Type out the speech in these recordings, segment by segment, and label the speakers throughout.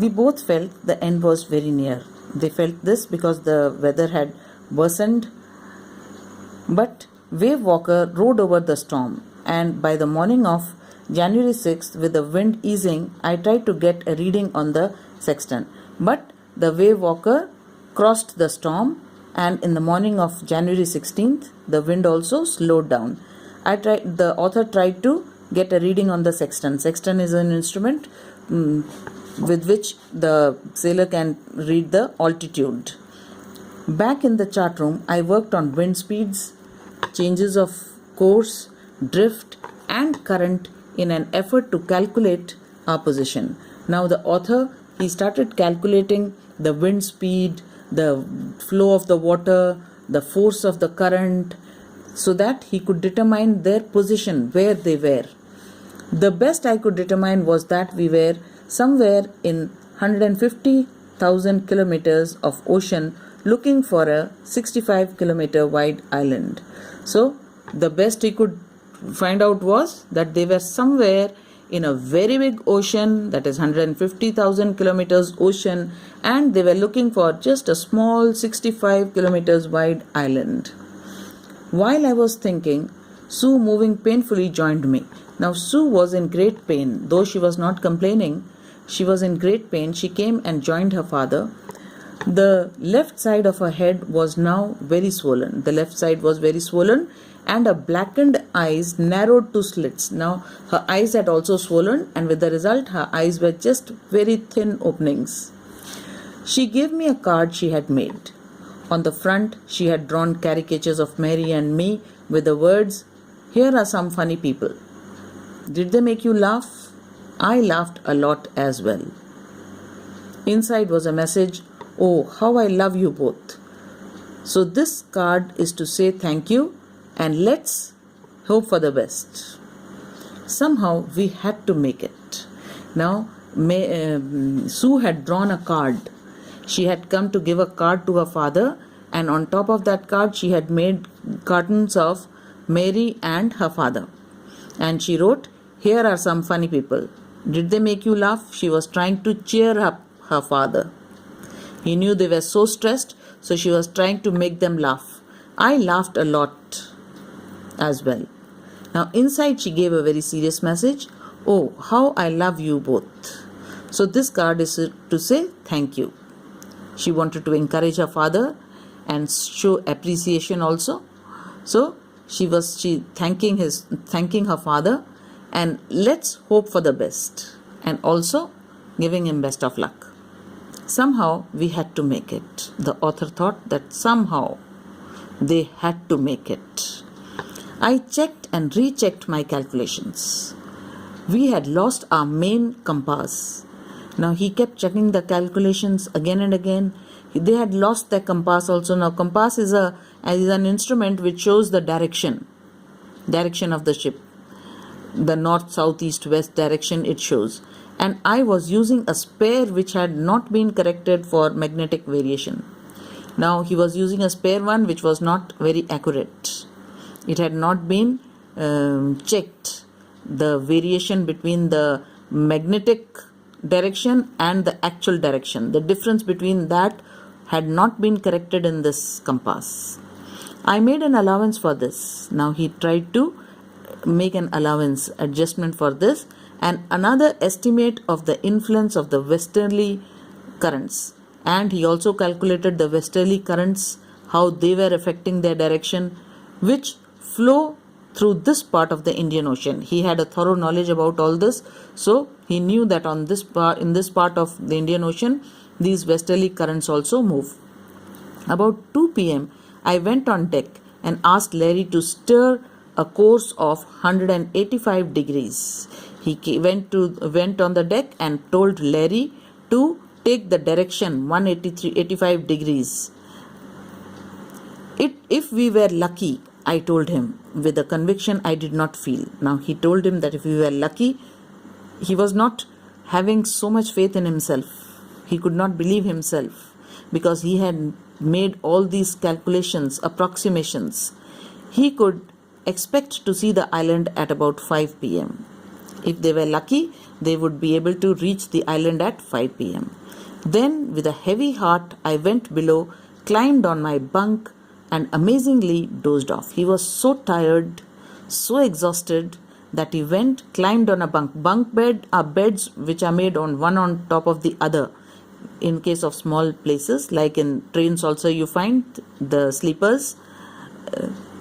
Speaker 1: We both felt the end was very near. They felt this because the weather had worsened, but Wave Walker rode over the storm, and by the morning of January 6th, with the wind easing, I tried to get a reading on the sextant. But the Wave Walker crossed the storm, and in the morning of January 16th, the wind also slowed down. The author tried to get a reading on the sextant. Sextant is an instrument with which the sailor can read the altitude. Back in the chart room, I worked on wind speeds, changes of course, drift, and current in an effort to calculate our position. Now, the author, he started calculating the wind speed, the flow of the water, the force of the current, so that he could determine their position, where they were. The best I could determine was that we were somewhere in 150,000 kilometers of ocean looking for a 65 kilometer wide island. So the best he could find out was that they were somewhere in a very big ocean, that is 150,000 kilometers ocean, and they were looking for just a small 65 kilometers wide island. While I was thinking, Sue, moving painfully, joined me. Now Sue was in great pain. Though she was not complaining, she was in great pain. She came and joined her father. The left side of her head was now very swollen. The left side was very swollen, and her blackened eyes narrowed to slits. Now her eyes had also swollen, and with the result her eyes were just very thin openings. She gave me a card she had made. On the front she had drawn caricatures of Mary and me with the words, "Here are some funny people. Did they make you laugh? I laughed a lot as well." Inside was a message, "Oh, how I love you both." So this card is to say thank you, and let's hope for the best. Somehow we had to make it. Now Sue had drawn a card. She had come to give a card to her father, and on top of that card she had made cartoons of Mary and her father. And she wrote, "Here are some funny people. Did they make you laugh?" She was trying to cheer up her father. He knew they were so stressed, so she was trying to make them laugh. I laughed a lot as well. Now inside she gave a very serious message, "Oh, how I love you both." So this card is to say thank you. She wanted to encourage her father and show appreciation also. So she thanking her father, and let's hope for the best, and also giving him best of luck. Somehow we had to make it. The author thought that somehow they had to make it. I checked and rechecked my calculations. We had lost our main compass. Now he kept checking the calculations again and again. They had lost their compass also. Now compass is an instrument which shows the direction of the ship. The north, south, east, west direction it shows. And I was using a spare which had not been corrected for magnetic variation. Now he was using a spare one which was not very accurate. It had not been checked. The variation between the magnetic direction and the actual direction, the difference between that had not been corrected in this compass. I made an allowance for this. Now he tried to make an adjustment for this, and another estimate of the influence of the westerly currents. And he also calculated the westerly currents, how they were affecting their direction, which flow through this part of the Indian Ocean. He had a thorough knowledge about all this, so he knew that in this part of the Indian Ocean, these westerly currents also move. About 2 p.m., I went on deck and asked Larry to steer a course of 185 degrees. He went on the deck and told Larry to take the direction 185 degrees. If we were lucky, I told him, with a conviction I did not feel. Now he told him that if we were lucky, he was not having so much faith in himself. He could not believe himself because he had made all these calculations, approximations. He could expect to see the island at about 5 p.m. If they were lucky, they would be able to reach the island at 5 p.m. Then, with a heavy heart, I went below, climbed on my bunk, and amazingly dozed off. He was so tired, so exhausted, that he went, climbed on a bunk. Bunk bed are beds which are made on one on top of the other. In case of small places, like in trains also you find the sleepers.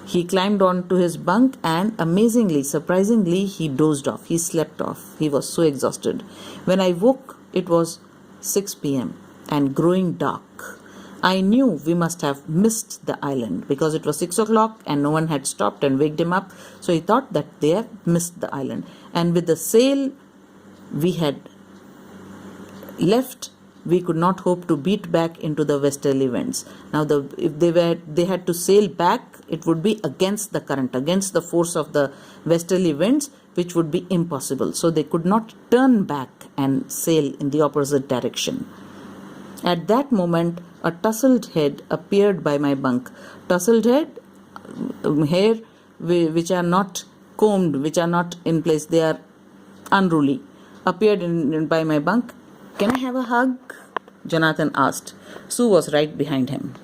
Speaker 1: He climbed onto his bunk and amazingly, surprisingly, he dozed off. He slept off. He was so exhausted. When I woke, it was 6 p.m. and growing dark. I knew we must have missed the island because it was 6 o'clock and no one had stopped and waked him up. So he thought that they have missed the island. And with the sail we had left, we could not hope to beat back into the westerly winds. Now, if they had to sail back, it would be against the current, against the force of the westerly winds, which would be impossible. So they could not turn back and sail in the opposite direction. At that moment, a tousled head appeared by my bunk. Tousled head, hair which are not combed, which are not in place, they are unruly, appeared by my bunk. "Can I have a hug?" Jonathan asked. Sue was right behind him.